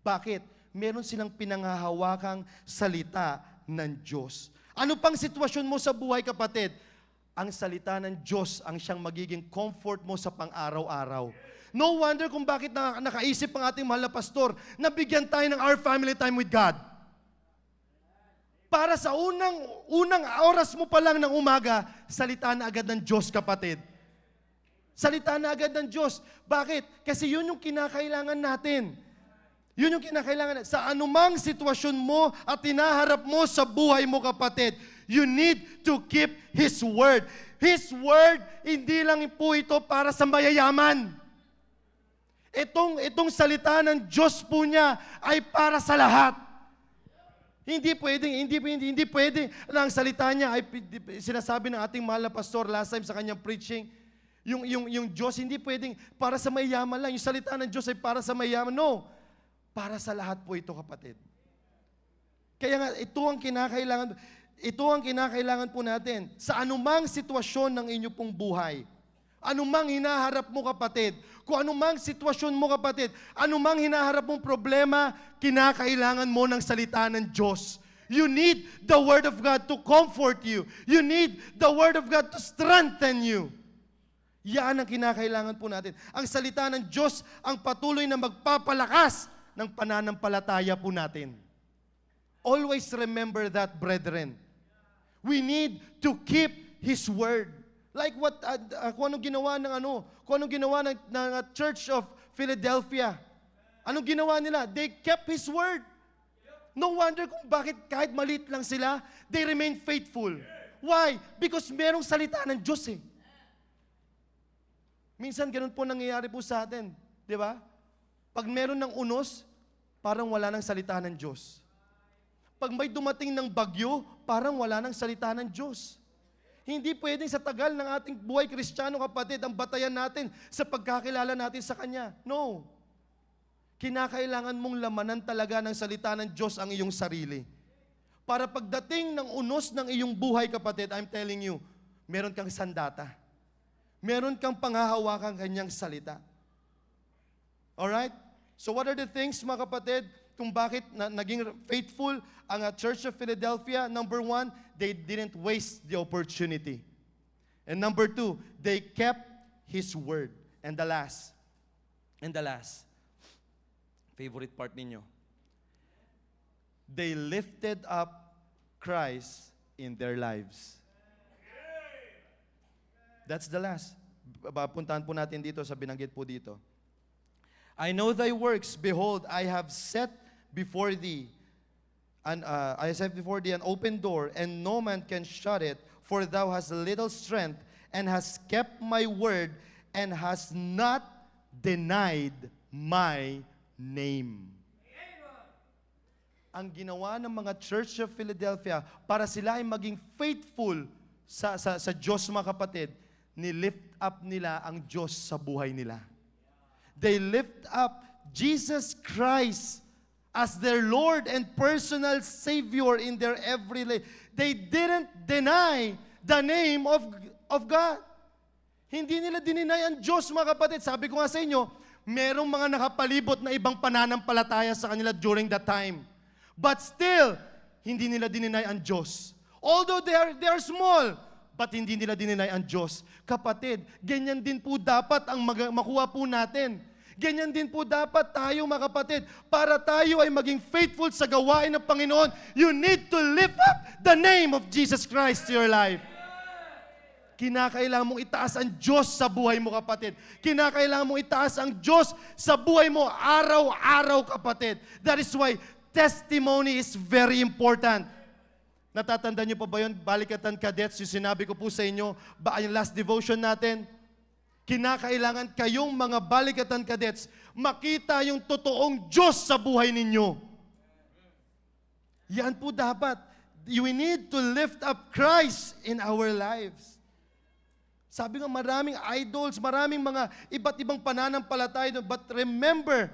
Bakit? Meron silang pinanghahawakang salita ng Diyos. Ano pang sitwasyon mo sa buhay, kapatid? Ang salita ng Diyos ang siyang magiging comfort mo sa pang-araw-araw. No wonder kung bakit nakaisip ang ating mahal na pastor na bigyan tayo ng Our Family Time with God. Para sa unang oras mo pa lang ng umaga, salita na agad ng Diyos, kapatid. Salita na agad ng Diyos. Bakit? Kasi yun yung kinakailangan natin. Yun yung kinakailangan natin. Sa anumang sitwasyon mo at tinaharap mo sa buhay mo, kapatid, you need to keep His Word. His Word, hindi lang po ito para sa mayayaman. Itong salita ng Diyos po niya ay para sa lahat. Hindi pwedeng ang salita niya ay sinasabi ng ating mahal na pastor last time sa kanyang preaching, yung Diyos hindi pwedeng para sa mayayaman lang. Yung salita ng Diyos ay para sa mayayaman. No. Para sa lahat po ito, kapatid. Kaya nga, ito ang kinakailangan po natin sa anumang sitwasyon ng inyo pong buhay. Anumang hinaharap mo, kapatid, kung anumang sitwasyon mo, kapatid, anumang hinaharap mong problema, kinakailangan mo ng salita ng Diyos. You need the Word of God to comfort you. You need the Word of God to strengthen you. Yan ang kinakailangan po natin. Ang salita ng Diyos ang patuloy na magpapalakas ng pananampalataya po natin. Always remember that, brethren. We need to keep His Word. Like kung anong ginawa ng Church of Philadelphia. Anong ginawa nila? They kept His Word. No wonder kung bakit kahit maliit lang sila, they remain faithful. Why? Because merong salita ng Diyos eh. Minsan ganun po nangyayari po sa atin. Di ba? Pag meron ng unos, parang wala ng salita ng Diyos. Pag may dumating ng bagyo, parang wala ng salita ng Diyos. Hindi pwedeng sa tagal ng ating buhay Kristiyano, kapatid, ang batayan natin sa pagkakilala natin sa Kanya. No. Kinakailangan mong lamanan talaga ng salita ng Diyos ang iyong sarili. Para pagdating ng unos ng iyong buhay, kapatid, I'm telling you, meron kang sandata. Meron kang panghahawakang Kanyang salita. Alright? So what are the things, mga kapatid, kung bakit naging faithful ang Church of Philadelphia? Number one, they didn't waste the opportunity. And number two, they kept His Word. And the last, favorite part ninyo, they lifted up Christ in their lives. That's the last. Puntahan po natin dito sa binanggit po dito. I know thy works, behold, I have set before thee an open door, and no man can shut it, for thou hast little strength, and hast kept my word, and hast not denied my name. Ang ginawa ng mga Church of Philadelphia para sila ay maging faithful sa Diyos, mga kapatid, ni-lift up nila ang Diyos sa buhay nila. They lift up Jesus Christ as their Lord and personal Savior in their every life. They didn't deny the name of God. Hindi nila dininay ang Diyos, mga kapatid. Sabi ko nga sa inyo, merong mga nakapalibot na ibang pananampalataya sa kanila during that time. But still, hindi nila dininay ang Diyos. Although they are small, but hindi nila dininay ang Diyos. Kapatid, ganyan din po dapat ang makuha po natin. Ganyan din po dapat tayo, mga kapatid. Para tayo ay maging faithful sa gawain ng Panginoon, you need to lift up the name of Jesus Christ to your life. Kinakailangan mong itaas ang Diyos sa buhay mo, kapatid. Kinakailangan mong itaas ang Diyos sa buhay mo araw-araw, kapatid. That is why testimony is very important. Natatandaan niyo pa ba yun? Balikatan Cadets, yung sinabi ko po sa inyo, yung last devotion natin, kinakailangan kayong mga Balikatan Cadets makita yung totoong Diyos sa buhay ninyo. Yan po dapat. We need to lift up Christ in our lives. Sabi nga, maraming idols, maraming mga iba't ibang pananampalataya. But remember,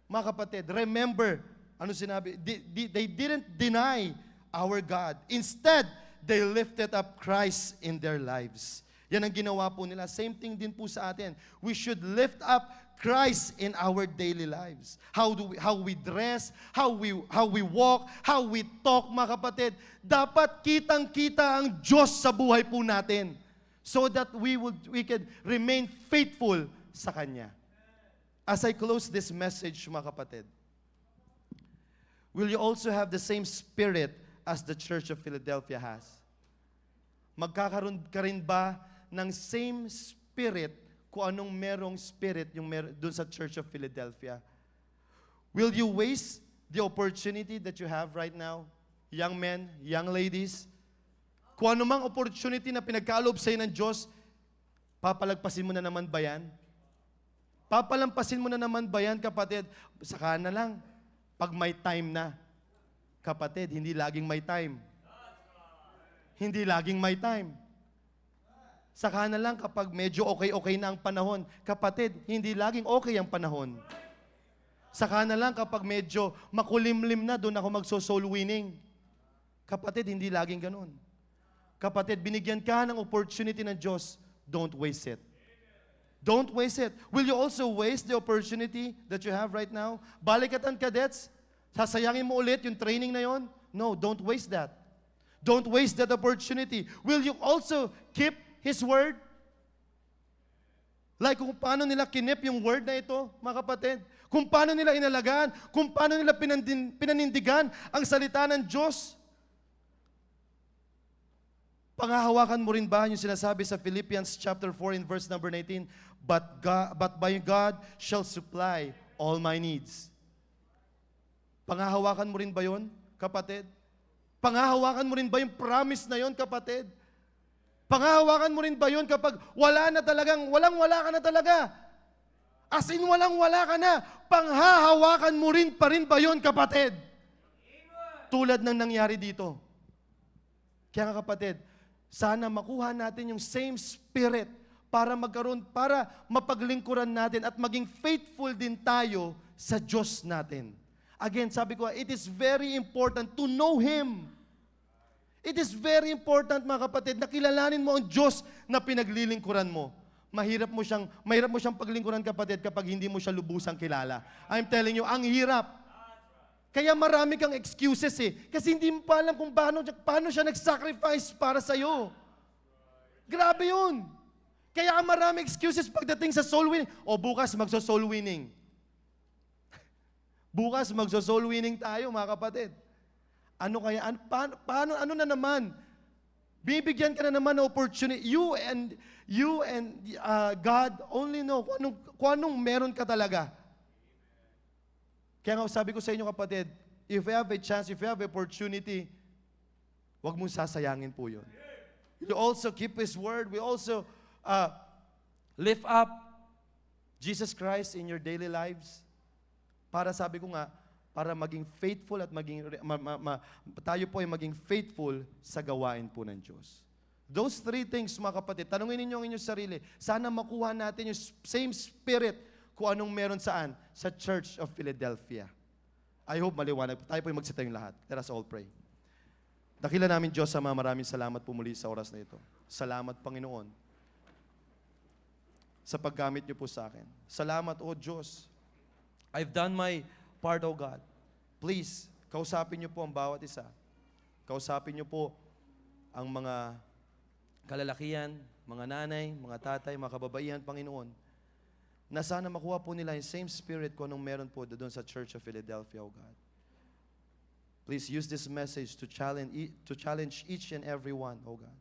mga kapatid, remember, ano sinabi? They didn't deny our God. Instead, they lifted up Christ in their lives. Yan ang ginawa po nila. Same thing din po sa atin. We should lift up Christ in our daily lives. How we dress, how we walk, how we talk, mga kapatid. Dapat kitang-kita ang Diyos sa buhay po natin. So that we can remain faithful sa Kanya. As I close this message, mga kapatid, will you also have the same spirit as the Church of Philadelphia has? Magkakaroon ka rin ba ng same spirit kung anong merong spirit yung dun sa Church of Philadelphia? Will you waste the opportunity that you have right now? Young men, young ladies, kung anumang opportunity na pinagkaloob sa'yo ng Diyos, papalagpasin mo na naman ba yan? Papalampasin mo na naman ba yan, kapatid? Saka na lang, pag may time na. Kapatid, hindi laging may time. Hindi laging may time. Saka na lang kapag medyo okay na ang panahon. Kapatid, hindi laging okay ang panahon. Saka na lang kapag medyo makulimlim na, doon ako magso-soul winning. Kapatid, hindi laging ganun. Kapatid, binigyan ka ng opportunity ng Diyos, don't waste it. Don't waste it. Will you also waste the opportunity that you have right now? Balikatan Cadets, sasayangin mo ulit yung training na yon? No, don't waste that. Don't waste that opportunity. Will you also keep His Word? Like kung paano nila kinip yung Word na ito, mga kapatid. Kung paano nila inalagaan, kung paano nila pinanindigan ang salita ng Diyos. Pangahawakan mo rin ba yung sinasabi sa Philippians chapter 4 in verse number 19, but by God shall supply all my needs. Pangahawakan mo rin ba yun, kapatid? Pangahawakan mo rin ba yung promise na yun, kapatid? Pangahawakan mo rin ba yun kapag wala ka na talaga? As in, walang-wala ka na. Panghahawakan mo rin pa rin ba yun, kapatid? Tulad ng nangyari dito. Kaya nga, kapatid, sana makuha natin yung same spirit para mapaglingkuran natin at maging faithful din tayo sa Diyos natin. Again, sabi ko, it is very important to know Him. It is very important, mga kapatid, na kilalanin mo ang Diyos na pinaglilingkuran mo. Mahirap mo siyang paglingkuran, kapatid, kapag hindi mo siya lubusang kilala. I'm telling you, ang hirap. Kaya marami kang excuses kasi hindi mo pa alam kung paano siya nag-sacrifice para sa'yo. Grabe yun. Kaya marami excuses pagdating sa soul winning. O bukas magso-soul winning. Bukas magso-soul winning tayo, mga kapatid. Ano kaya? Ano na naman? Bibigyan ka na naman ng opportunity. You and God only know kung anong meron ka talaga. Kaya nga sabi ko sa inyo, kapatid, if you have a chance, if you have a opportunity, huwag mong sasayangin po yun. We also keep His Word. We also lift up Jesus Christ in your daily lives. Para sabi ko nga, para maging faithful at tayo po ay maging faithful sa gawain po ng Diyos. Those three things, mga kapatid, tanungin ninyo ang inyong sarili. Sana makuha natin yung same spirit kung anong meron saan sa Church of Philadelphia. I hope maliwanag. Tayo po yung magsitayong lahat. Let us all pray. Dakila namin Diyos, Ama, maraming salamat po muli sa oras na ito. Salamat, Panginoon, sa paggamit niyo po sa akin. Salamat, O Diyos. I've done my part, O God. Please, kausapin niyo po ang bawat isa. Kausapin niyo po ang mga kalalakihan, mga nanay, mga tatay, mga kababaihan, Panginoon, na sana makuha po nila yung same spirit ko nung meron po doon sa Church of Philadelphia, O God. Please use this message to challenge each and every one, O God.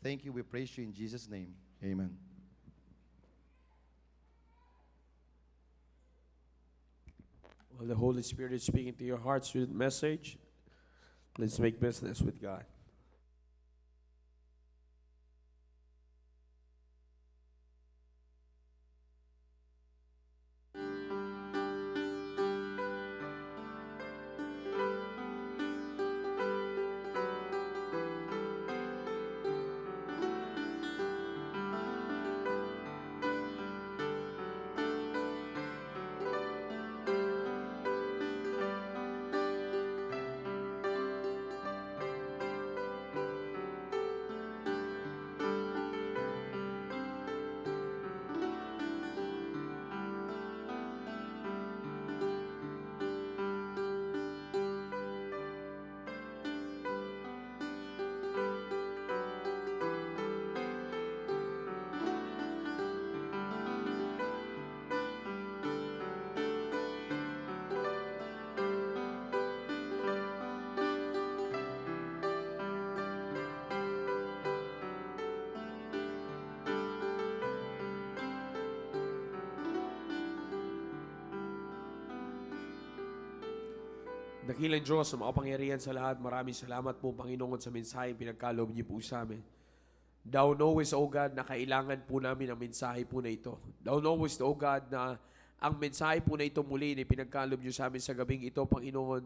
Thank you. We praise you in Jesus' name. Amen. Well, the Holy Spirit is speaking to your hearts with message. Let's make business with God. Dakilang Diyos, sa makapangyarihan sa lahat, maraming salamat po, Panginoon, sa mensahe pinagkaloob niyo po sa amin. Thou knowest, O God, na kailangan po namin ang mensahe po na ito. Thou knowest, O God, na ang mensahe po na ito muli na pinagkaloob niyo sa amin sa gabing ito, Panginoon.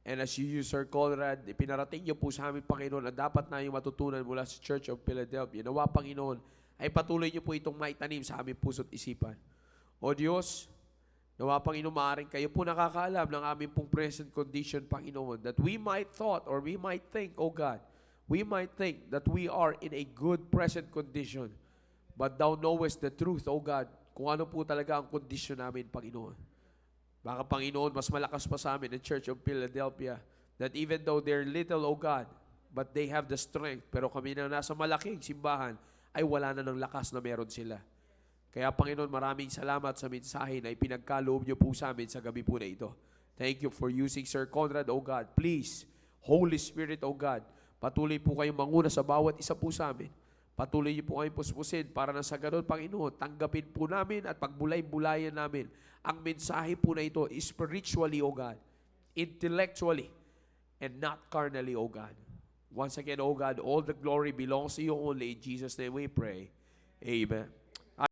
And as you use Sir Conrad, ipinarating niyo po sa amin, Panginoon, na dapat na yung matutunan mula sa Church of Philadelphia. Nawa, Panginoon, ay patuloy niyo po itong maitanim sa aming puso't isipan. O Diyos, nawa, Panginoon, maaaring kayo po nakakaalam ng aming pong present condition, Panginoon, that we might thought or we might think, O God, we might think that we are in a good present condition. But Thou knowest the truth, O God, kung ano po talaga ang kondisyon namin, Panginoon. Baka, Panginoon, mas malakas pa sa amin ang Church of Philadelphia, that even though they're little, O God, but they have the strength, pero kami na nasa malaking simbahan, ay wala na ng lakas na meron sila. Kaya, Panginoon, maraming salamat sa mensahe na ipinagkaloob niyo po sa amin sa gabi po na ito. Thank you for using Sir Conrad, O God. Please, Holy Spirit, O God, patuloy po kayong manguna sa bawat isa po sa amin. Patuloy niyo po kayong puspusin para na sa ganun, Panginoon, tanggapin po namin at pagbulay-bulayan namin ang mensahe po na ito spiritually, O God, intellectually, and not carnally, O God. Once again, O God, all the glory belongs to you only. In Jesus' name we pray. Amen.